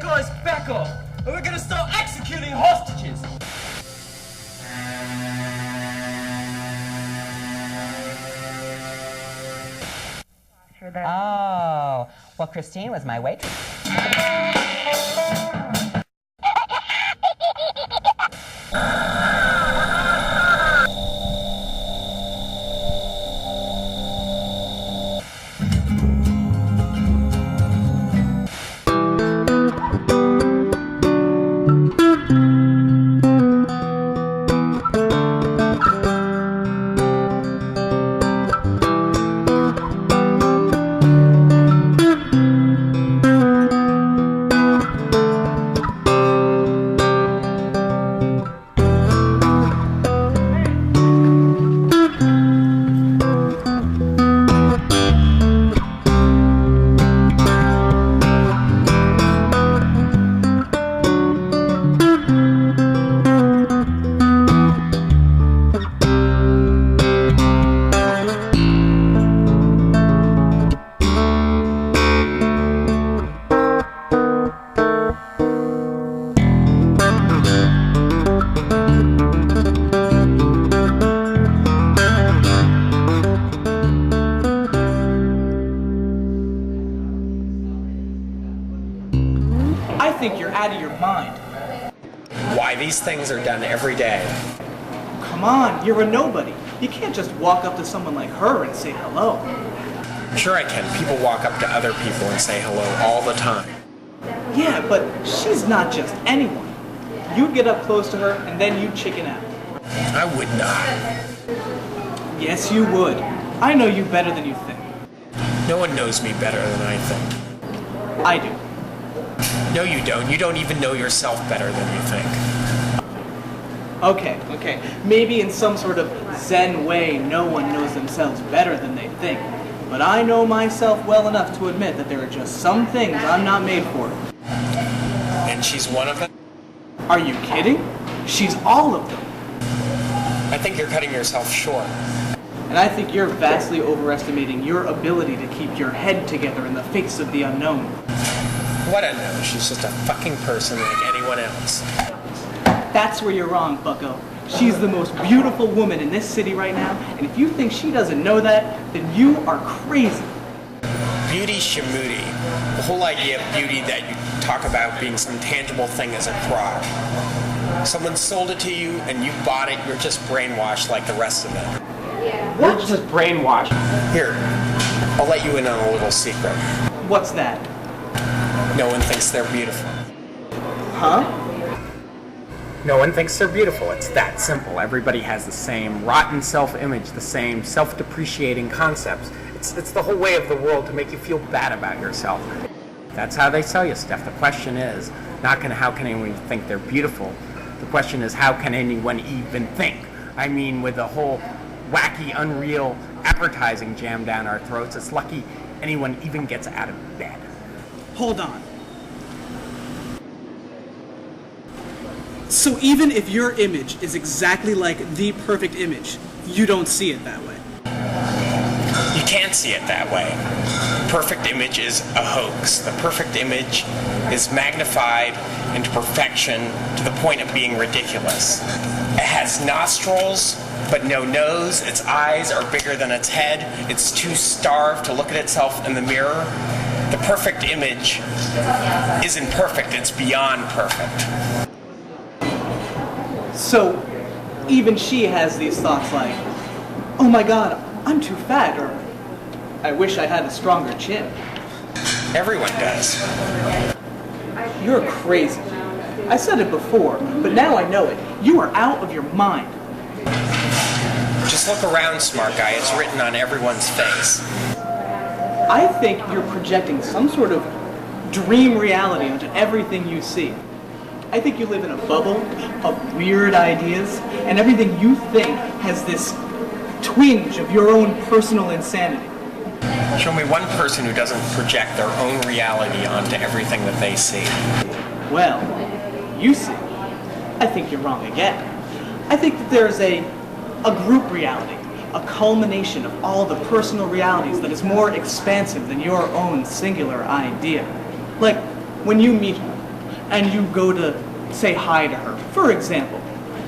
guys back off, or we're gonna start executing hostages! Oh, well, Christine was my waitress. These things are done every day. Come on, you're a nobody. You can't just walk up to someone like her and say hello. Sure I can. People walk up to other people and say hello all the time. Yeah, but she's not just anyone. You'd get up close to her and then you'd chicken out. I would not. Yes, you would. I know you better than you think. No one knows me better than I think. I do. No, you don't. You don't even know yourself better than you think. Okay. Maybe in some sort of Zen way, no one knows themselves better than they think. But I know myself well enough to admit that there are just some things I'm not made for. And she's one of them? Are you kidding? She's all of them. I think you're cutting yourself short. And I think you're vastly overestimating your ability to keep your head together in the face of the unknown. What unknown? She's just a fucking person like anyone else. That's where you're wrong, bucko. She's the most beautiful woman in this city right now, and if you think she doesn't know that, then you are crazy. Beauty shamoody. The whole idea of beauty that you talk about being some tangible thing is a crock. Someone sold it to you and you bought it, you're just brainwashed like the rest of them. We're just brainwashed. Here, I'll let you in on a little secret. What's that? No one thinks they're beautiful. Huh? No one thinks they're beautiful. It's that simple. Everybody has the same rotten self-image, the same self-depreciating concepts. It's the whole way of the world to make you feel bad about yourself. That's how they sell you stuff. The question is not how can anyone think they're beautiful. The question is how can anyone even think? I mean, with the whole wacky, unreal advertising jammed down our throats, it's lucky anyone even gets out of bed. Hold on. So even if your image is exactly like the perfect image, you don't see it that way. You can't see it that way. The perfect image is a hoax. The perfect image is magnified into perfection to the point of being ridiculous. It has nostrils, but no nose. Its eyes are bigger than its head. It's too starved to look at itself in the mirror. The perfect image isn't perfect. It's beyond perfect. So, even she has these thoughts like, oh my god, I'm too fat, or I wish I had a stronger chin. Everyone does. You're crazy. I said it before, but now I know it. You are out of your mind. Just look around, smart guy. It's written on everyone's face. I think you're projecting some sort of dream reality onto everything you see. I think you live in a bubble of weird ideas, and everything you think has this twinge of your own personal insanity. Show me one person who doesn't project their own reality onto everything that they see. Well, you see, I think you're wrong again. I think that there's a group reality, a culmination of all the personal realities that is more expansive than your own singular idea. Like when you meet her, and you go to say hi to her. For example,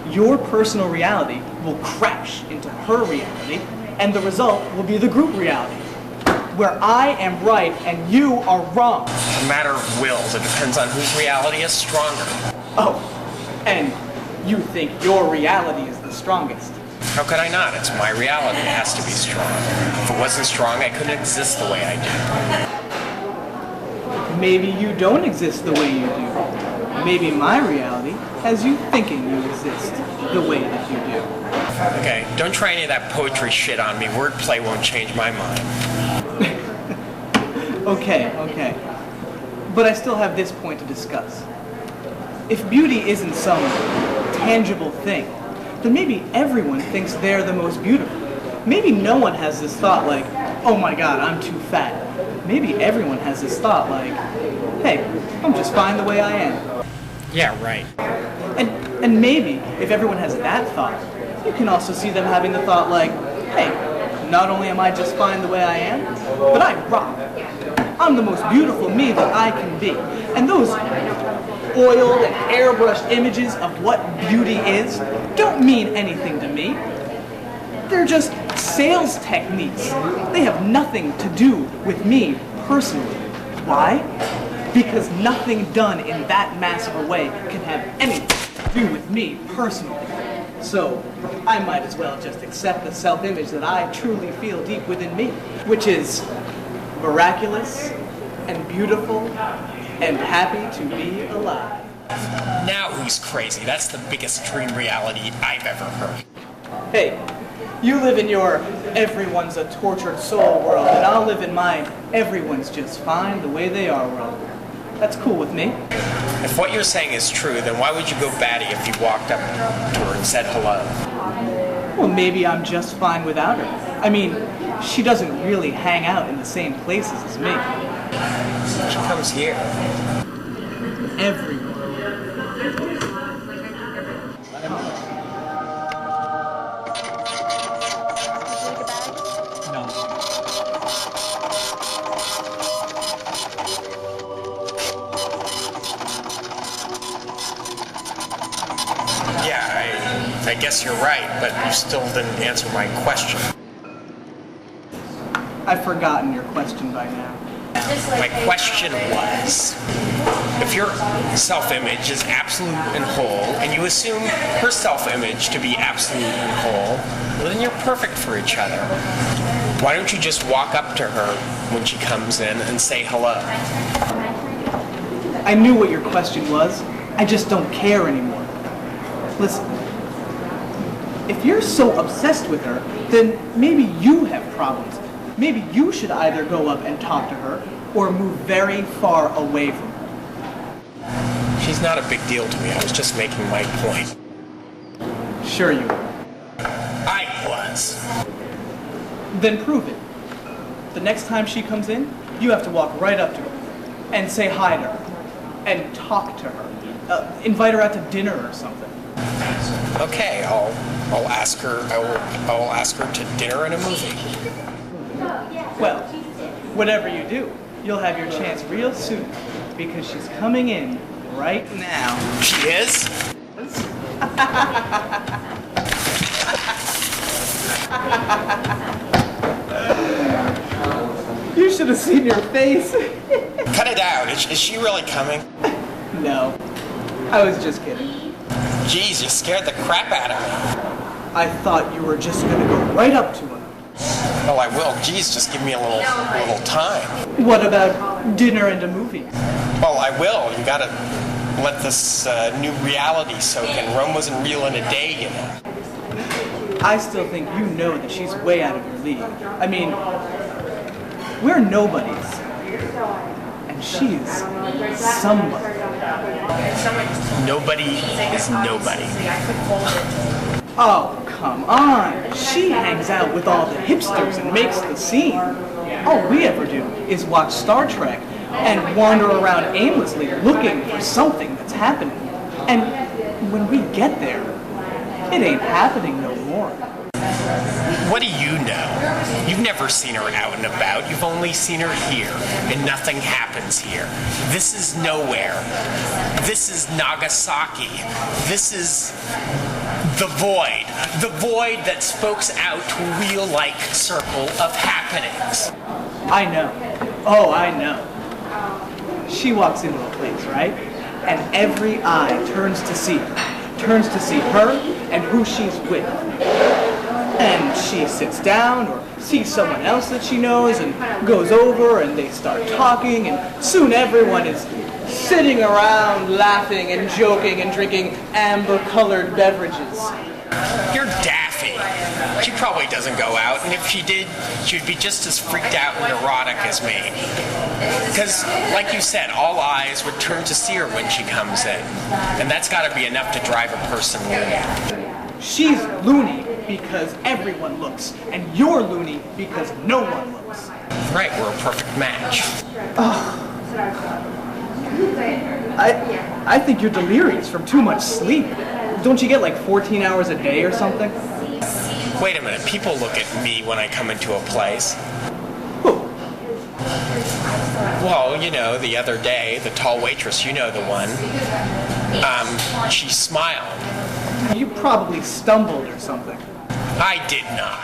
your personal reality will crash into her reality, and the result will be the group reality, where I am right and you are wrong. It's a matter of wills. It depends on whose reality is stronger. Oh, and you think your reality is the strongest. How could I not? It's my reality. It has to be strong. If it wasn't strong, I couldn't exist the way I do. Maybe you don't exist the way you do. Maybe my reality has you thinking you exist the way that you do. Okay, don't try any of that poetry shit on me. Wordplay won't change my mind. Okay. But I still have this point to discuss. If beauty isn't some tangible thing, then maybe everyone thinks they're the most beautiful. Maybe no one has this thought like, oh my god, I'm too fat. Maybe everyone has this thought like, hey, I'm just fine the way I am. Yeah, right. And maybe if everyone has that thought, you can also see them having the thought like, hey, not only am I just fine the way I am, but I rock. I'm the most beautiful me that I can be. And those oiled and airbrushed images of what beauty is don't mean anything to me. They're just sales techniques. They have nothing to do with me personally. Why? Because nothing done in that massive a way can have anything to do with me personally. So I might as well just accept the self-image that I truly feel deep within me, which is miraculous and beautiful and happy to be alive. Now who's crazy? That's the biggest dream reality I've ever heard. Hey, you live in your everyone's a tortured soul world, and I'll live in mine everyone's just fine the way they are world. That's cool with me. If what you're saying is true, then why would you go batty if you walked up to her and said hello? Well, maybe I'm just fine without her. I mean, she doesn't really hang out in the same places as me. She comes here. Everyone. I guess you're right, but you still didn't answer my question. I've forgotten your question by now. My question was, if your self-image is absolute and whole, and you assume her self-image to be absolute and whole, well, then you're perfect for each other. Why don't you just walk up to her when she comes in and say hello? I knew what your question was. I just don't care anymore. Listen. If you're so obsessed with her, then maybe you have problems. Maybe you should either go up and talk to her or move very far away from her. She's not a big deal to me. I was just making my point. Sure you are. I was. Then prove it. The next time she comes in, you have to walk right up to her and say hi to her and talk to her. Invite her out to dinner or something. Okay, I'll ask her. I will ask her to dinner and a movie. Well, whatever you do, you'll have your chance real soon because she's coming in right now. She is? You should have seen your face. Cut it out. Is she really coming? No, I was just kidding. Jeez, you scared the crap out of me. I thought you were just gonna go right up to her. Well, I will. Jeez, just give me a little time. What about dinner and a movie? Well, I will. You gotta let this new reality soak in. Rome wasn't real in a day, you know. I still think you know that she's way out of your league. I mean, we're nobodies. And she's somebody. Nobody is nobody. Oh, come on. She hangs out with all the hipsters and makes the scene. All we ever do is watch Star Trek and wander around aimlessly looking for something that's happening. And when we get there, it ain't happening no more. What do you know? You've never seen her out and about. You've only seen her here, and nothing happens here. This is nowhere. This is Nagasaki. This is the void. The void that spokes out to a wheel-like circle of happenings. I know. Oh, I know. She walks into a place, right? And every eye turns to see her. Turns to see her and who she's with. And she sits down or sees someone else that she knows and goes over and they start talking, and soon everyone is sitting around laughing and joking and drinking amber-colored beverages. You're daffy. She probably doesn't go out, and if she did, she'd be just as freaked out and neurotic as me. Because, like you said, all eyes would turn to see her when she comes in. And that's got to be enough to drive a person loony. She's loony because everyone looks, and you're loony because no one looks. Right, we're a perfect match. I think you're delirious from too much sleep. Don't you get like 14 hours a day or something? Wait a minute, people look at me when I come into a place. Who? Well, you know, the other day, the tall waitress, you know the one, she smiled. You probably stumbled or something. I did not.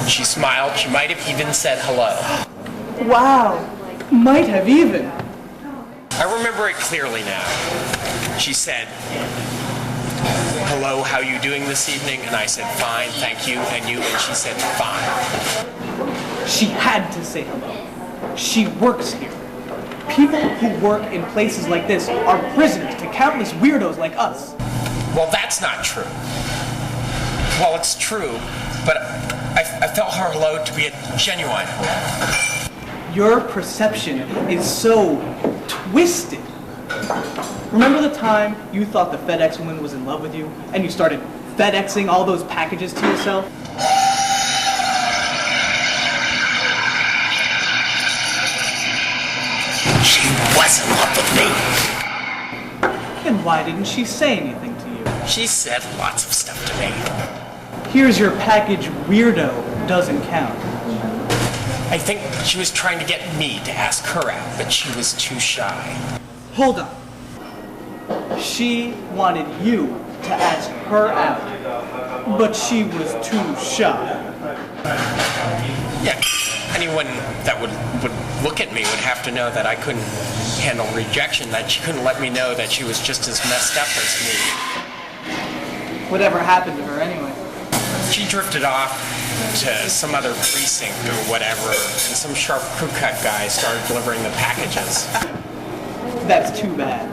She smiled, she might have even said hello. Wow, might have even. I remember it clearly now. She said, "Hello, how you doing this evening?" And I said, "Fine, thank you." And you? And she said, "Fine." She had to say hello. She works here. People who work in places like this are prisoners to countless weirdos like us. Well, that's not true. Well, it's true, but I felt her hello to be a genuine hello. Your perception is so twisted. Remember the time you thought the FedEx woman was in love with you and you started FedExing all those packages to yourself? She was in love with me. Then why didn't she say anything to you? She said lots of stuff to me. Here's your package, weirdo, doesn't count. I think she was trying to get me to ask her out, but she was too shy. Hold on. She wanted you to ask her out, but she was too shy. Yeah, anyone that would look at me would have to know that I couldn't handle rejection, that she couldn't let me know that she was just as messed up as me. Whatever happened to her anyway? She drifted off to some other precinct or whatever, and some sharp crew cut guy started delivering the packages. That's too bad.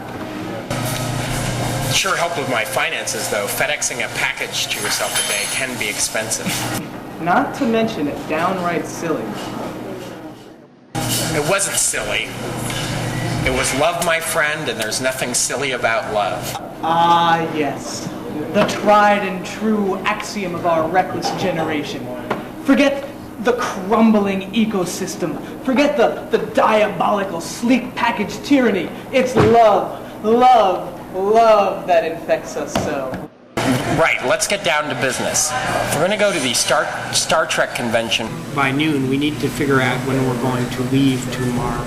Sure helped with my finances, though. FedExing a package to yourself a day can be expensive. Not to mention it's downright silly. It wasn't silly. It was love, my friend, and there's nothing silly about love. Ah, yes. The tried and true axiom of our reckless generation. Forget the crumbling ecosystem. Forget the diabolical sleek package tyranny. It's love, love, love that infects us so. Right, let's get down to business. We're going to go to the Star Trek convention. By noon, we need to figure out when we're going to leave tomorrow.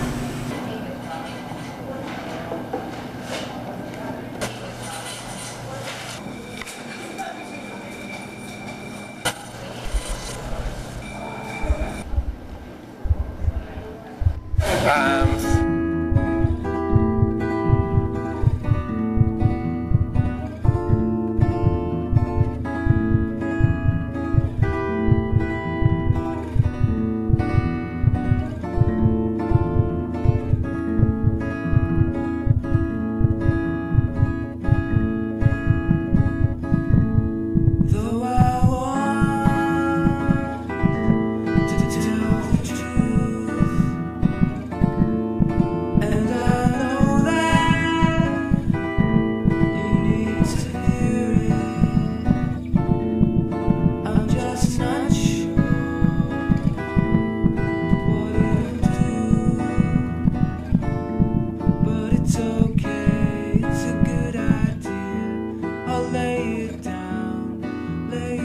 Lay it down, lay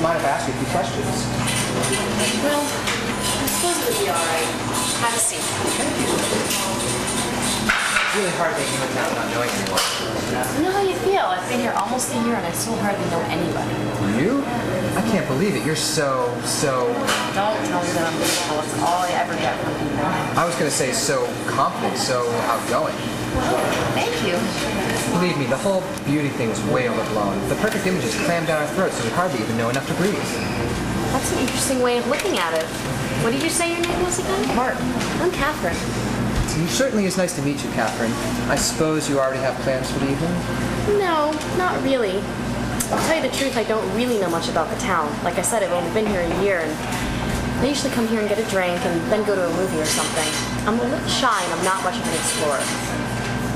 mind if I ask you a few questions? Well, I suppose it would be all right. Have a seat. It's really hard being new in town not knowing anyone. I know how you feel. I've been here almost a year and I still hardly know anybody. You? I can't believe it. You're so... Don't tell me that I'm beautiful. It's all I ever get from people. I was going to say so confident, so outgoing. Thank you. Believe me, the whole beauty thing is way overblown. The perfect image is crammed down our throats, so we hardly even know enough to breathe. That's an interesting way of looking at it. What did you say your name was again? Martin. I'm Catherine. It certainly is nice to meet you, Catherine. I suppose you already have plans for the evening? No, not really. I'll tell you the truth, I don't really know much about the town. Like I said, I've only been here a year, and I usually come here and get a drink and then go to a movie or something. I'm a little shy and I'm not much of an explorer.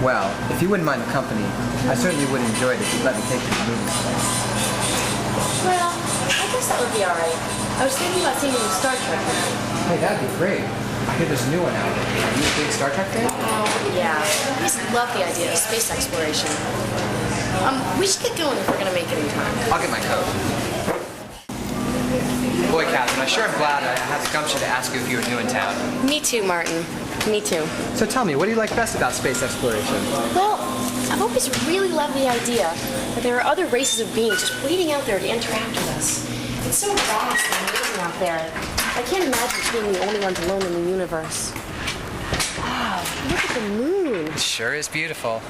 Well, if you wouldn't mind the company, I certainly would enjoy it if you'd let me take you to the movies today. Well, I guess that would be all right. I was thinking about seeing a new Star Trek movie. Hey, that'd be great. I hear there's a new one out. Are you a big Star Trek fan? Oh, yeah. I just love the idea of space exploration. We should get going if we're going to make it in time. I'll get my coat. Boy, Catherine, I sure am glad I had the gumption to ask you if you were new in town. Me too, Martin. Me too. So tell me, what do you like best about space exploration? Well, I've always really loved the idea that there are other races of beings just waiting out there to interact with us. It's so vast and amazing out there. I can't imagine being the only ones alone in the universe. Wow, look at the moon. It sure is beautiful.